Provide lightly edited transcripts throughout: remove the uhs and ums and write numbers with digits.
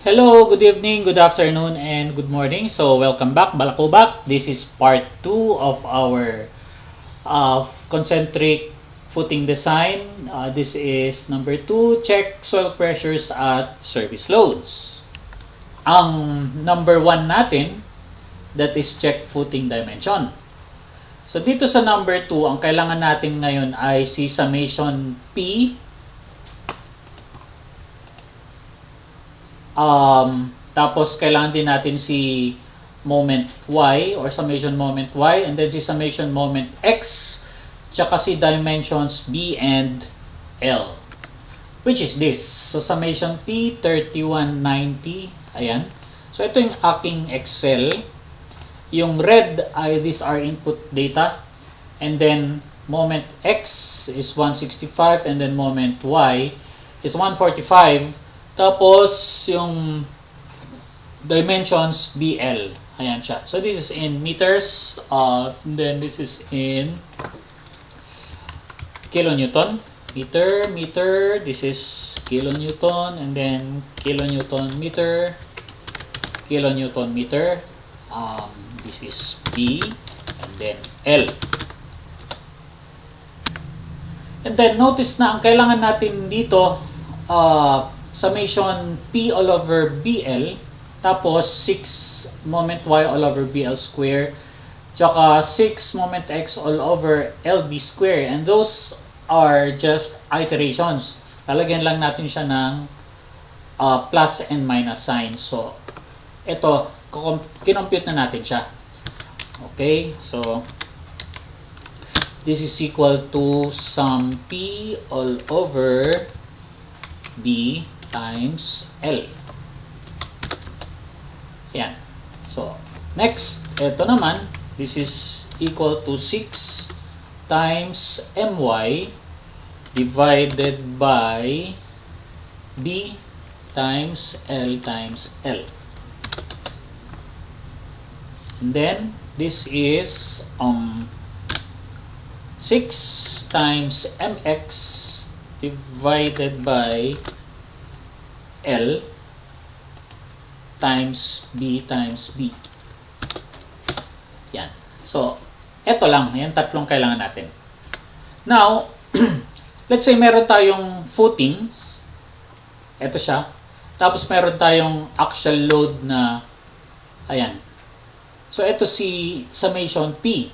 Hello, good evening, good afternoon, and good morning. So, welcome back, Balakubak. This is part 2 of our concentric footing design. This is number 2, check soil pressures at service loads. Ang number 1 natin, that is check footing dimension. So, dito sa number 2, ang kailangan natin ngayon ay si summation P. Tapos kailangan din natin si moment y or summation moment y, and then si summation moment x, tsaka si dimensions b and l, which is this. So summation p 3190, ayan. So ito yung aking Excel. Yung red ay these are input data, and then moment x is 165, and then moment y is 145. Tapos, yung dimensions BL. Ayan siya. So, this is in meters. Then, this is in kilonewton. Meter. This is kilonewton. And then, kilonewton meter. Kilonewton meter. This is P. And then, L. And then, notice na ang kailangan natin dito, summation P all over BL, tapos 6 moment Y all over BL square, tsaka 6 moment X all over LB square. And those are just iterations. Lalagyan lang natin siya ng plus and minus sign. So, ito, kinompute na natin siya. Okay, so, this is equal to sum P all over B times L. Yan. So, next, ito naman, this is equal to 6 times my divided by B times L times L. And then, this is 6 times mx divided by L times B times B. Yan. So, eto lang. Yan, tatlong kailangan natin. Now, let's say meron tayong footing. Eto siya. Tapos meron tayong axial load na, ayan. So, eto si summation P.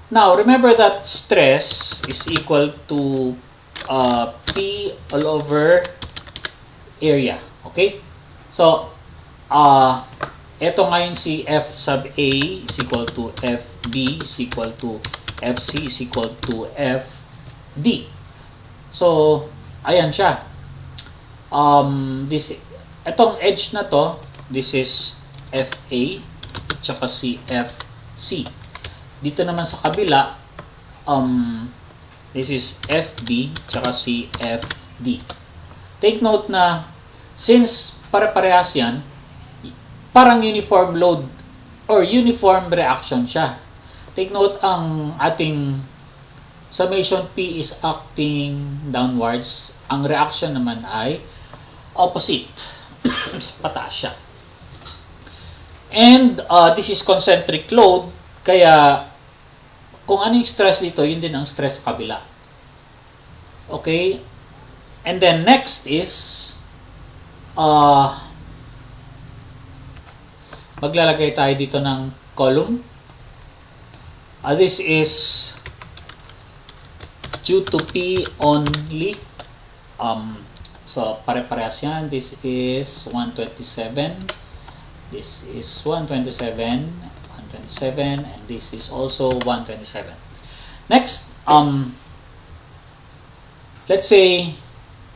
Now, remember that stress is equal to P all over area. Okay? So, ito ngayon si F sub A is equal to FB is equal to FC is equal to FD. So, ayan siya. Itong edge na to, this is FA tsaka si FC. Dito naman sa kabila, this is FB tsaka si FD. Take note na since pare-parehas yan, parang uniform load or uniform reaction siya. Take note, ang ating summation P is acting downwards. Ang reaction naman ay opposite. Pataas siya. And this is concentric load, kaya kung ano yung stress dito, yun din ang stress sa kabila. Okay? And then next is maglalagay tayo dito ng column. This is due to P only. So pare-parehas yan. This is 127. This is 127, and this is also 127. Next, let's say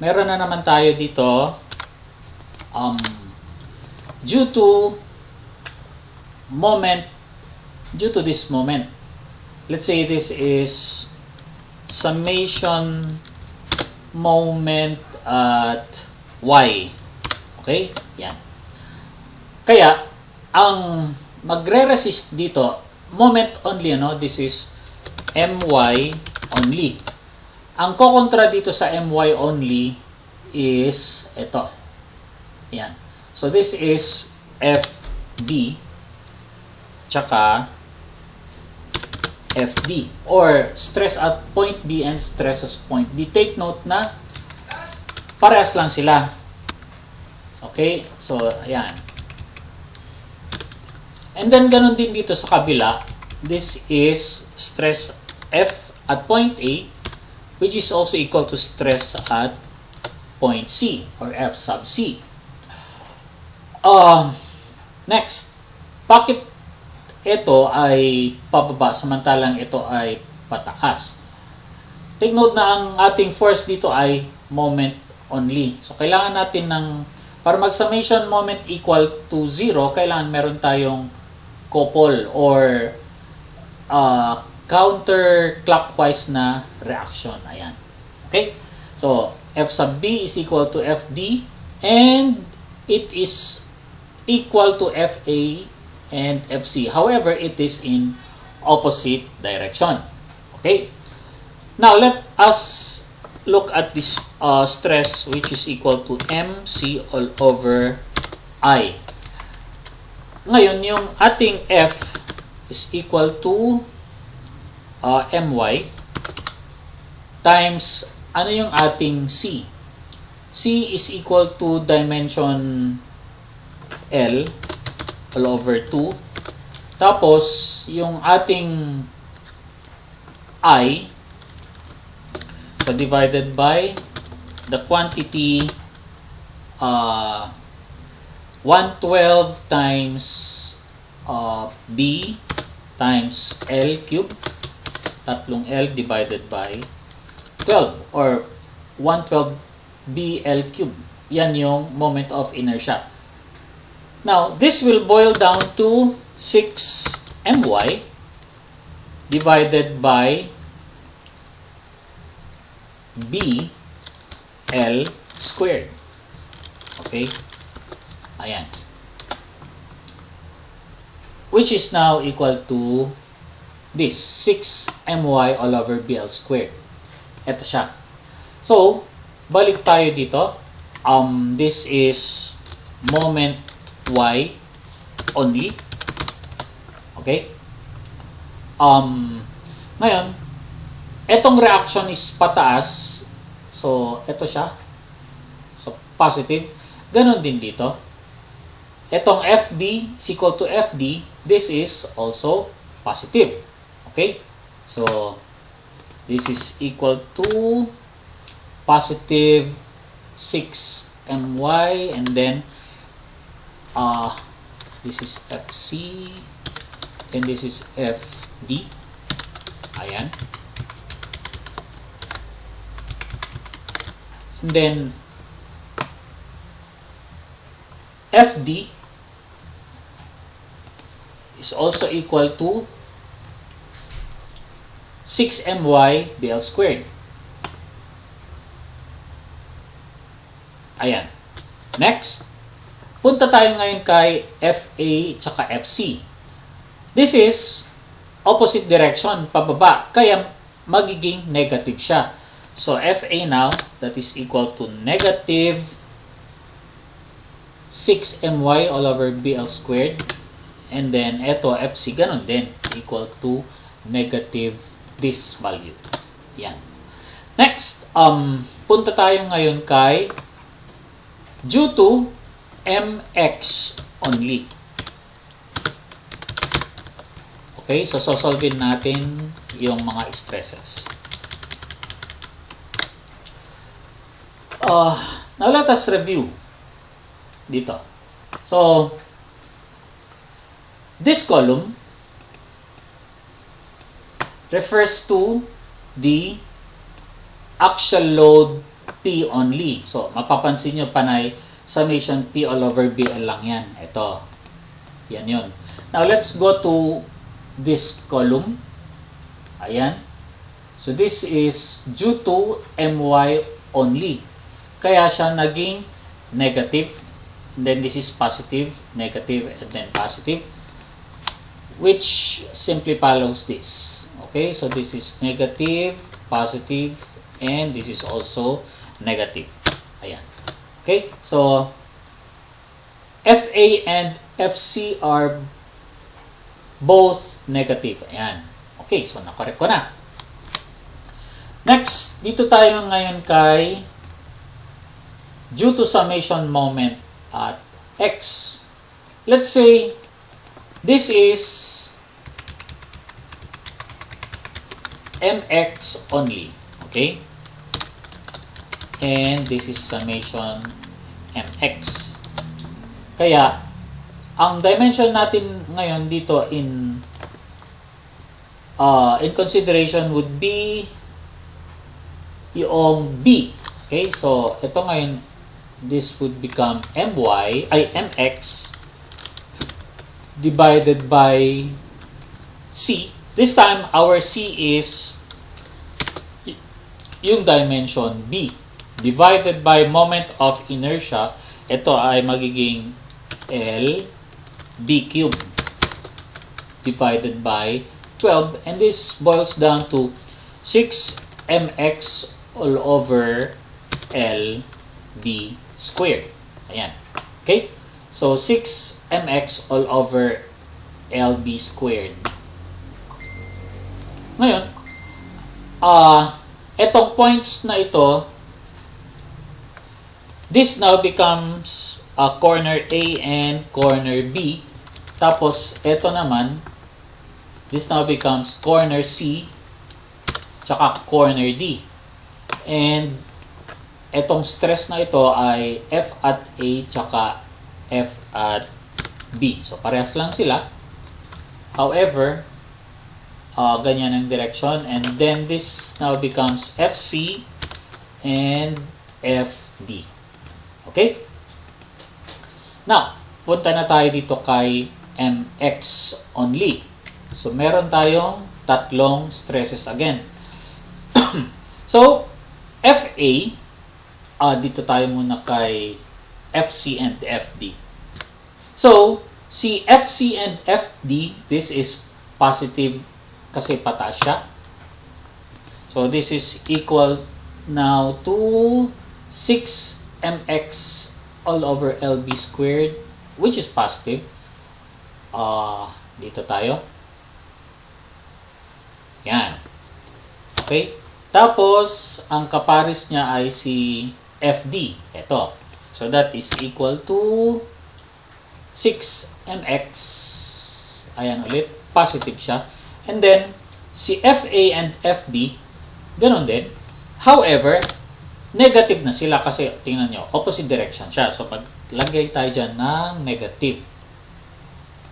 meron na naman tayo dito due to this moment. Let's say this is summation moment at y. Okay? Yan. Kaya ang magre-resist dito moment only, this is my only. Ang kokontra dito sa my only is ito. Yan. So this is FB tsaka FD, or stress at point B and stress at point D. Take note na parehas lang sila. Okay? So, ayan. And then, ganun din dito sa kabila. This is stress F at point A, which is also equal to stress at point C, or F sub C. Next, bakit ito ay pababa samantalang ito ay pataas? Take note na ang ating force dito ay moment only. So, kailangan natin para mag-summation moment equal to 0, kailangan meron tayong couple or counterclockwise na reaction. Ayan. Okay? So, F sub B is equal to FD, and it is equal to FA and FC. However, it is in opposite direction. Okay? Now, let us look at this stress, which is equal to MC all over I. Ngayon, yung ating F is equal to My times, ano yung ating C? C is equal to dimension L all over 2. Tapos, yung ating I, so divided by the quantity 112 times B times L cube, tatlong L divided by 12, or 112 BL cube. Yan yung moment of inertia. Now, this will boil down to 6 my divided by BL squared. Okay? Ayan. Which is now equal to this, 6 my all over BL squared. Ito siya. So, balik tayo dito. This is moment Y only. Okay? Ngayon, etong reaction is pataas. So, ito siya. So, positive. Ganon din dito. Etong FB is equal to FD. This is also positive. Okay? So, this is equal to positive 6 my, and then this is FC, and this is FD. Ayan. And then FD is also equal to 6 my BL squared. Ayan. Next, punta tayo ngayon kay FA tsaka FC. This is opposite direction, pababa. Kaya magiging negative siya. So, FA now, that is equal to negative 6 my all over BL squared. And then, eto, FC, ganun din. Equal to negative this value. Yan. Next, punta tayo ngayon kay due to MX only. Okay, so sosolvein natin yung mga stresses. Now let us review dito. So, this column refers to the axial load P only. So, mapapansin nyo panay summation P all over BL lang yan. Ito. Yan yun. Now, let's go to this column. Ayan. So, this is due to MY only. Kaya siya naging negative. And then, this is positive, negative, and then positive. Which simply follows this. Okay? So, this is negative, positive, and this is also negative. Ayan. Okay? So, FA and FC are both negative. Ayan. Okay, so nakorek ko na. Next, dito tayo ngayon kay due to summation moment at x. Let's say this is mx only. Okay? And this is summation mx. Kaya, ang dimension natin ngayon dito in consideration would be yung b. Okay? So, ito ngayon, this would become mx divided by c. This time, our c is yung dimension b divided by moment of inertia. Ito ay magiging L b cubed divided by 12, and this boils down to 6mx all over L b squared. Ayan. Okay? So, 6mx all over LB squared. Ngayon, etong points na ito, this now becomes corner A and corner B. Tapos, ito naman, this now becomes corner C tsaka corner D. And, etong stress na ito ay F at A tsaka F at B. So, parehas lang sila. However, ganyan ang direction. And then, this now becomes FC and FD. Okay? Now, punta na tayo dito kay MX only. So, meron tayong tatlong stresses again. So, FA, dito tayo muna kay FC and FD. So, si FC and FD, this is positive kasi pataas siya. So, this is equal now to 6mx all over LB squared, which is positive. Dito tayo. Yan. Okay? Tapos, ang kaparis niya ay si FD. Ito. So, that is equal to 6mx. Ayan ulit. Positive siya. And then, si FA and FB, ganun din. However, negative na sila kasi, tingnan nyo, opposite direction siya. So, paglagay tayo dyan ng negative.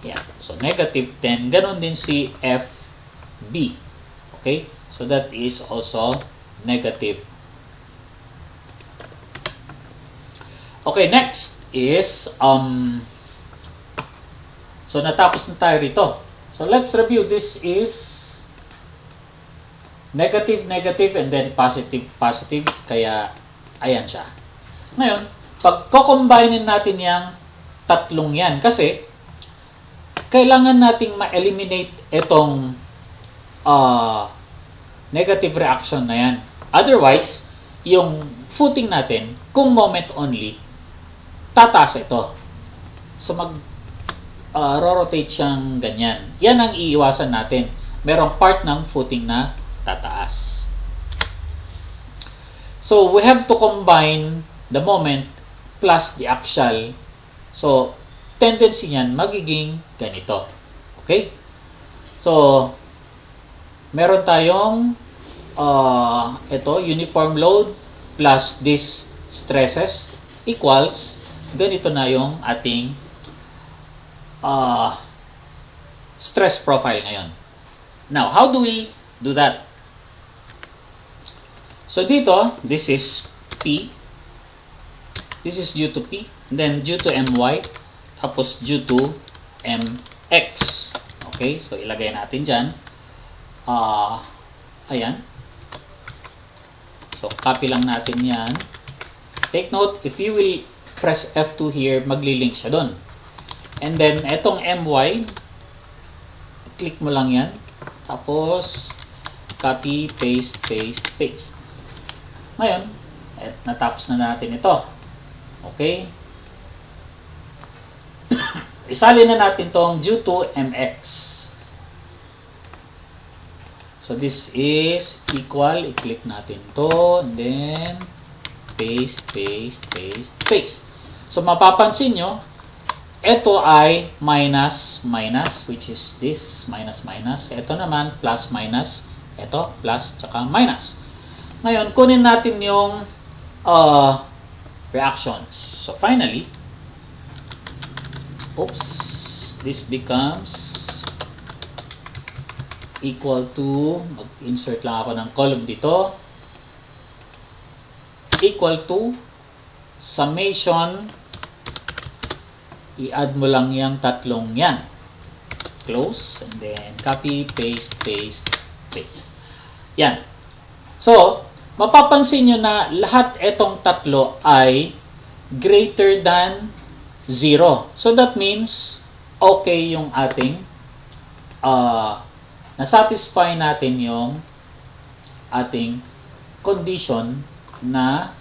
Yan. So, negative 10. Ganun din si FB. Okay? So, that is also negative. Okay, next is, so, natapos na tayo rito. So, let's review. This is negative, negative, and then positive, positive. Kaya, ayan siya. Ngayon, pag co-combine natin yung tatlong yan, kasi, kailangan nating ma-eliminate itong negative reaction na yan. Otherwise, yung footing natin, kung moment only, tataas ito. So, rotate siyang ganyan. Yan ang iiwasan natin. Merong part ng footing na tataas. So, we have to combine the moment plus the axial. So, tendency niyan magiging ganito. Okay? So, meron tayong ito, uniform load plus this stresses equals ganito na yung ating stress profile ngayon. Now, how do we do that? So, dito, this is P. This is due to P. And then, due to MY. Tapos, due to MX. Okay? So, ilagay natin dyan. Ayan. So, copy lang natin yan. Take note, if you will press F2 here, magli-link siya doon. And then, etong MY, click mo lang yan. Tapos, copy, paste, paste, paste. Ngayon, natapos na natin ito. Okay? isali na natin tong due to mx. So this is equal, i-click natin to, and then paste, paste, paste, paste. So mapapansin nyo, ito ay minus, minus, which is this, minus, minus. Ito naman, plus, minus. Ito, plus, tsaka minus. Ngayon, kunin natin yung reactions. So finally, oops, this becomes equal to, mag-insert lang ako ng column dito, equal to summation, i-add mo lang yung tatlong yan, close, and then copy, paste, paste, paste. Yan. So, mapapansin nyo na lahat etong tatlo ay greater than 0. So, that means, okay yung ating na-satisfy natin yung ating condition na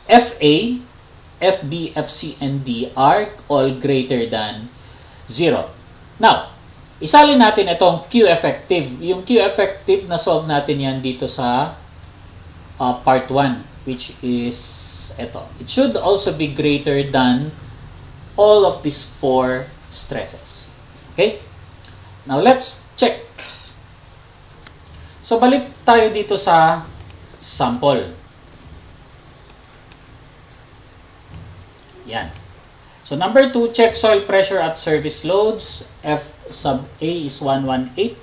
FA, FB, FC, and D are all greater than 0. Now, isalin natin itong Q effective. Yung Q effective, na-solve natin yan dito sa part 1, which is ito. It should also be greater than all of these 4 stresses. Okay? Now, let's check. So, balik tayo dito sa sample. Yan. So, number 2, check soil pressure at service loads. F sub A is 118.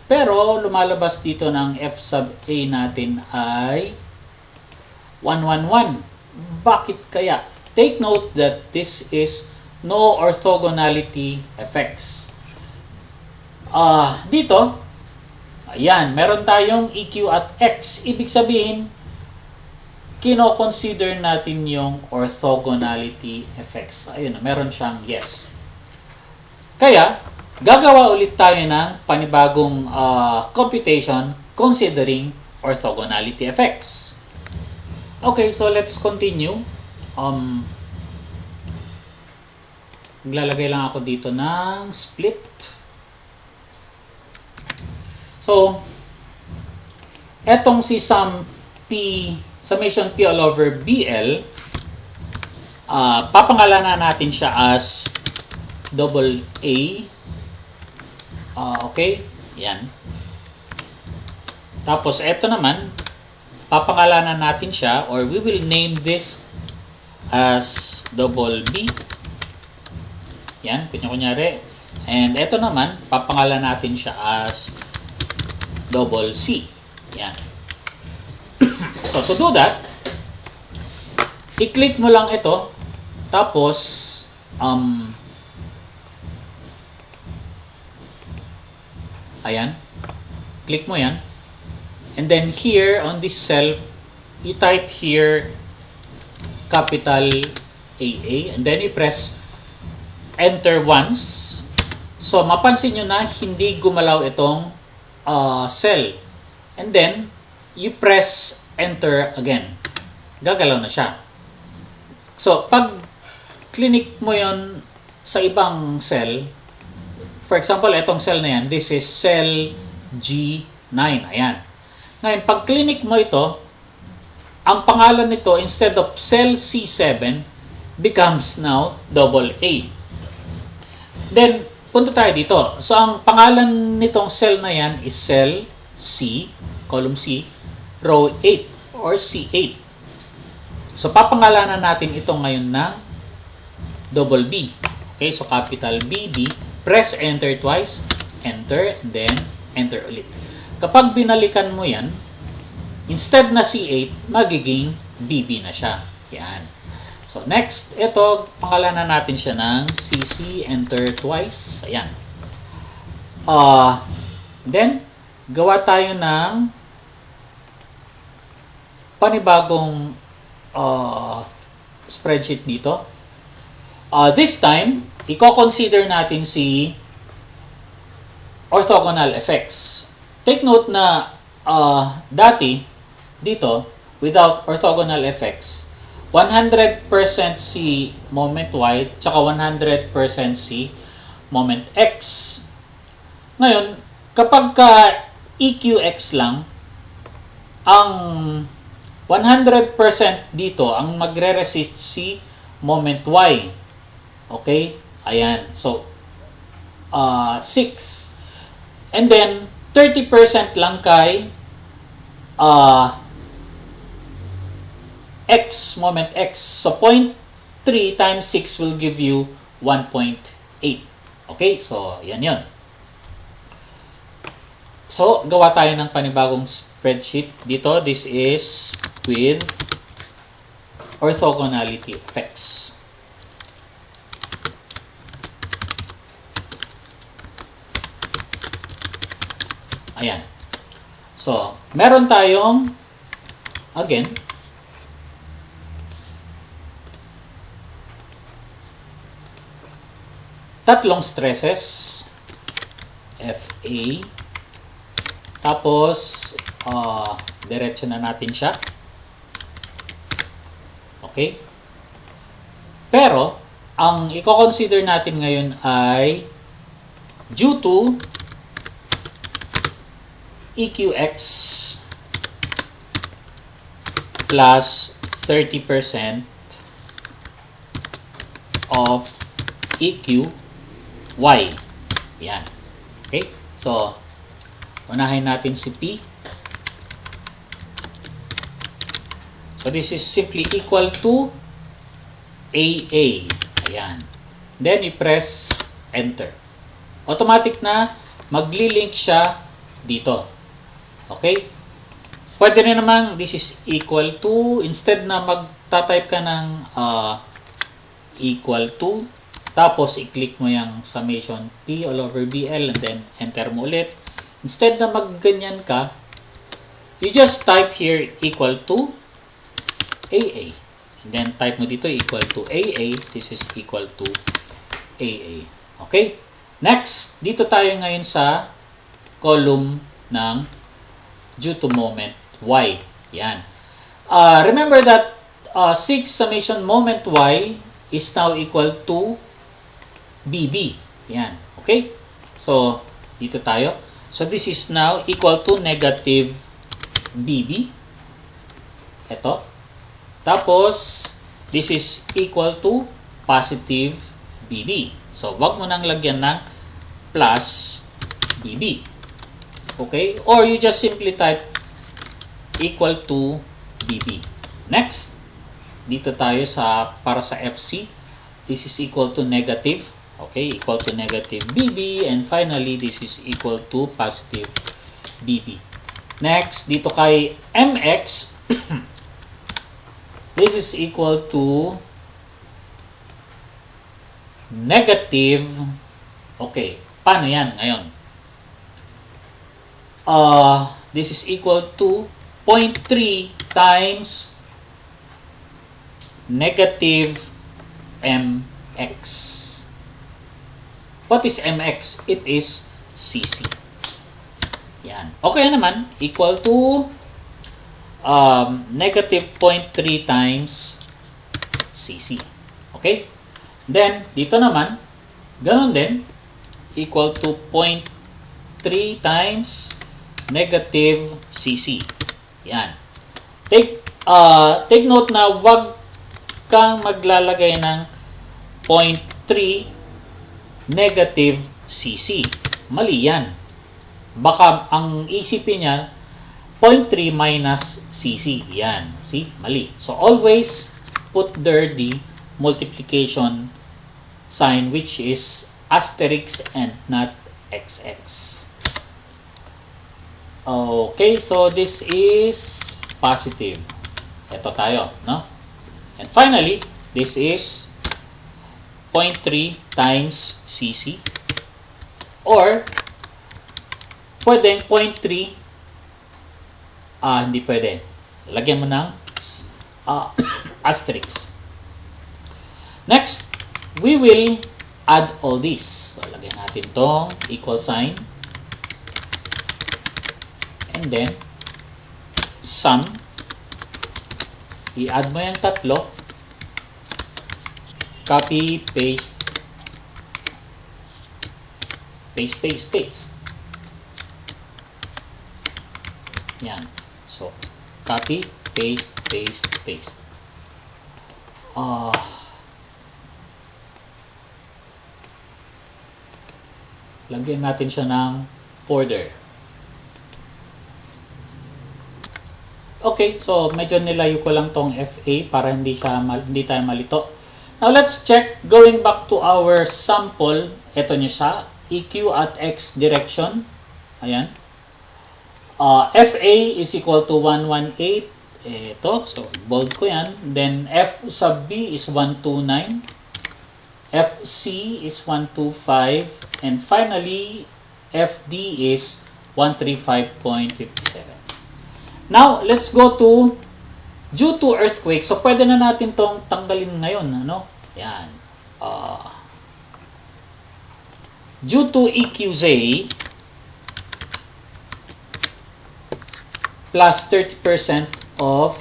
Pero, lumalabas dito ng F sub A natin ay 111. Bakit kaya? Take note that this is no orthogonality effects. Dito, ayan, meron tayong EQ at X. Ibig sabihin, kino-consider natin yung orthogonality effects. Ayun, meron siyang yes. Kaya, gagawa ulit tayo ng panibagong computation considering orthogonality effects. Okay, so let's continue. Maglalagay lang ako dito ng split. So, etong si summation P all over BL, papangalanan natin siya as double A. Okay? Yan. Tapos, eto naman, papangalanan natin siya, or we will name this as double B. Yan, kunyari. And ito naman, papangalan natin siya as double C. Yan. So, to do that, i-click mo lang ito, tapos, ayan, click mo yan. And then here, on this cell, you type here, capital AA, and then you press enter once. So, mapansin nyo na hindi gumalaw itong cell. And then, you press enter again. Gagalaw na siya. So, pag click mo yon sa ibang cell, for example, itong cell na yan, this is cell G9. Ayan. Ngayon, pag click mo ito, ang pangalan nito, instead of cell C7, becomes now double A. Then, punta tayo dito. So, ang pangalan nitong cell na yan is cell C, column C, row 8 or C8. So, papangalanan natin ito ngayon ng double B. Okay, so capital BB, press enter twice, enter, and then enter ulit. Kapag binalikan mo yan, instead na C8, magiging BB na siya. Yan. So, next, ito, pangalanan natin siya ng CC, enter twice. Ayan. Then, gawa tayo ng panibagong spreadsheet dito. This time, i-consider natin si orthogonal effects. Take note na dati, dito, without orthogonal effects, 100% C moment Y, tsaka 100% C moment X. Ngayon, kapag ka EQX lang, ang 100% dito, ang magre-resist si moment Y. Okay? Ayan. So, 6. And then, 30% lang kay X, moment X. So, 0.3 times 6 will give you 1.8. Okay? So, yan yun. So, gawa tayo ng panibagong spreadsheet. Dito, this is with orthogonality effects. Ayan. So, meron tayong, again, tatlong stresses, FA, tapos, diretso na natin siya. Okay? Pero, ang i-consider natin ngayon ay due to EQX plus 30% of EQY. Yan. Okay? So, unahin natin si P. So, this is simply equal to AA. Ayan. Then, i-press Enter. Automatic na magli-link siya dito. Okay? Pwede rin naman, this is equal to, instead na magta-type ka ng equal to, tapos i-click mo yung summation P all over BL and then enter mo ulit. Instead na magganyan ka, you just type here equal to AA. And then type mo dito equal to AA. This is equal to AA. Okay? Next, dito tayo ngayon sa column ng due to moment Y. Yan. Remember that 6 summation moment Y is now equal to BB. Yan. Okay? So, dito tayo. So, this is now equal to negative BB. Ito. Tapos, this is equal to positive BB. So, wag mo nang lagyan ng plus BB. Okay? Or you just simply type equal to BB. Next, dito tayo para sa FC. This is equal to negative. Okay, equal to negative BB. And finally, this is equal to positive BB. Next, dito kay MX, this is equal to negative. Okay, paano yan ngayon? This is equal to 0.3 times negative MX. What is MX? It is CC. Yan. Okay naman. Equal to negative 0.3 times CC. Okay? Then, dito naman, ganun din. Equal to 0.3 times negative CC. Yan. Take note na wag kang maglalagay ng 0.3 negative CC. Mali yan. Baka ang isipin niya 0.3 minus CC. Yan. See? Mali. So, always put there the multiplication sign which is asterisk and not XX. Okay. So, this is positive. Ito tayo. No? And finally, this is 0.3 times CC. Or, pwedeng 0.3. Hindi pwede. Lagyan mo ng asterisk. Next, we will add all this. So, lagyan natin tong equal sign. And then, sum. I-add mo yung tatlo. Copy, paste. Paste, paste, paste. Yan. So, copy, paste, paste, paste. Lagyan natin siya ng border. Okay, so medyo nilayo ko lang tong FA para hindi tayo malito. Now let's check, going back to our sample, ito niya siya, EQ at X direction. Ayan. FA is equal to 118. Ito, so bold ko yan. Then F sub B is 129. FC is 125. And finally, FD is 135.57. Now, let's go to due to earthquake. So, pwede na natin tong tanggalin ngayon. Ano? Yan. Due to EQZ plus 30% of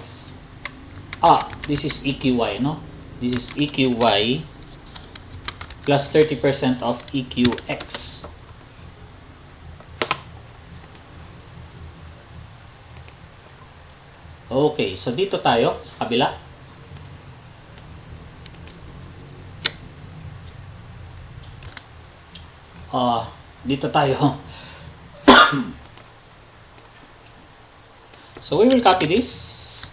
this is EQY, no? This is EQY plus 30% of EQX. Okay, so dito tayo sa kabila. Dito tayo. So we will copy this.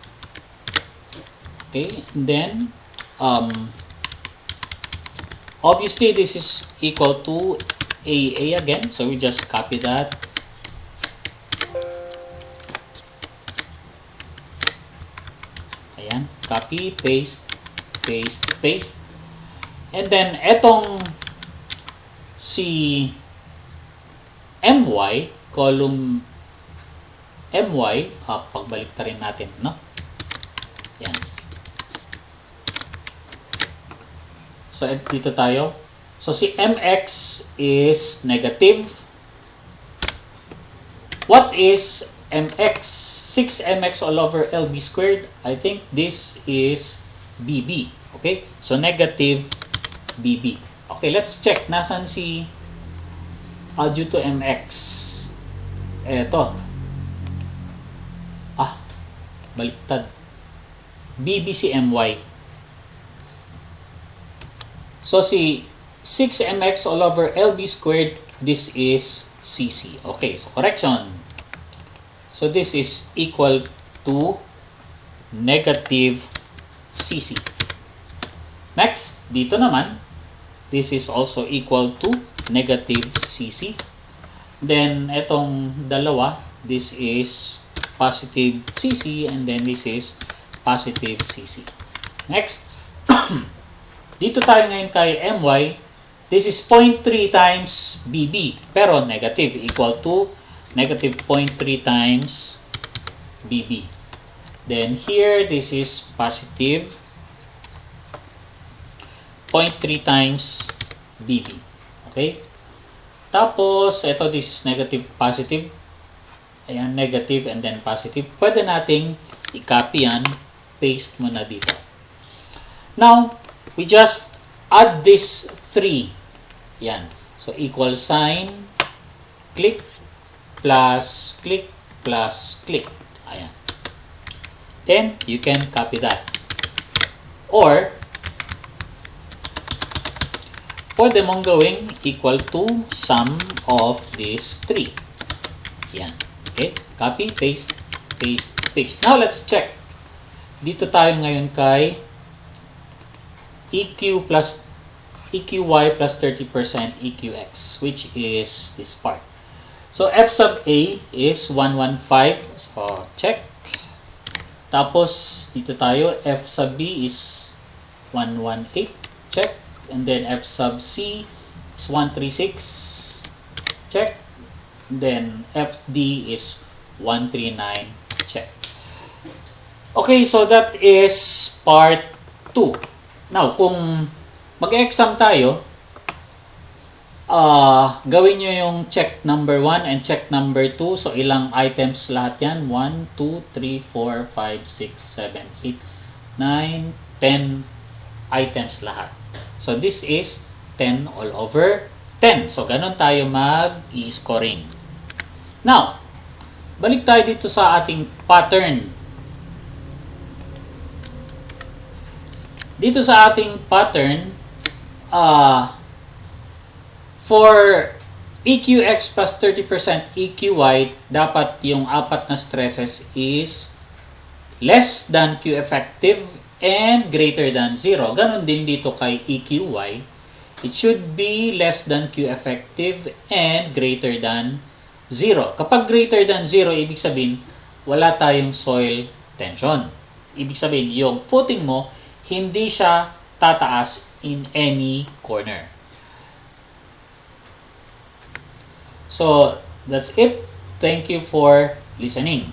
Okay, and then obviously this is equal to AA again, so we just copy that. Ayan, copy, paste, paste, paste. And then etong si MY, column MY, pagbalik ta rin natin, no? Yan. So, dito tayo. So, si MX is negative. What is MX? 6MX all over LB squared. I think this is BB. Okay? So, negative BB. Okay, let's check. Nasaan si due to MX? Eto. Baliktad. BB si MY. So, si 6MX all over LB squared, this is CC. Okay, so correction. So, this is equal to negative CC. Next, dito naman, this is also equal to negative CC. Then, etong dalawa, this is positive CC, and then this is positive CC. Next, dito tayo ngayon kay MY. This is 0.3 times BB, pero negative, equal to negative 0.3 times BB. Then here, this is positive 0.3 times BB. Okay? Tapos, ito, this is negative, positive. Ayan, negative and then positive. Pwede nating i-copy yan, paste mo na dito. Now, we just add this 3. Yan. So, equal sign, click, plus, click, plus, click. Ayan. Then, you can copy that. Or, pwede mong gawing equal to sum of these 3. Yan. Okay, copy, paste, paste, paste. Now, let's check. Dito tayo ngayon kay EQY plus 30% EQX, which is this part. So, F sub A is 115. So, check. Tapos, dito tayo, F sub B is 118. Check. And then, F sub C is 136. Check. Then, FD is 139. Check. Okay, so that is part 2. Now, kung mag-exam tayo, gawin nyo yung check number 1 and check number 2. So, ilang items lahat yan? 1, 2, 3, 4, 5, 6, 7, 8, 9, 10 items lahat. So, this is 10 all over 10. So, ganun tayo mag-i-scoring. Now, balik tayo dito sa ating pattern. Dito sa ating pattern, for EQX plus 30% EQY, dapat yung apat na stresses is less than Q effective and greater than 0. Ganon din dito kay EQY. It should be less than Q effective and greater than 0. Kapag greater than 0, ibig sabihin, wala tayong soil tension. Ibig sabihin, yung footing mo, hindi siya tataas in any corner. So, that's it. Thank you for listening.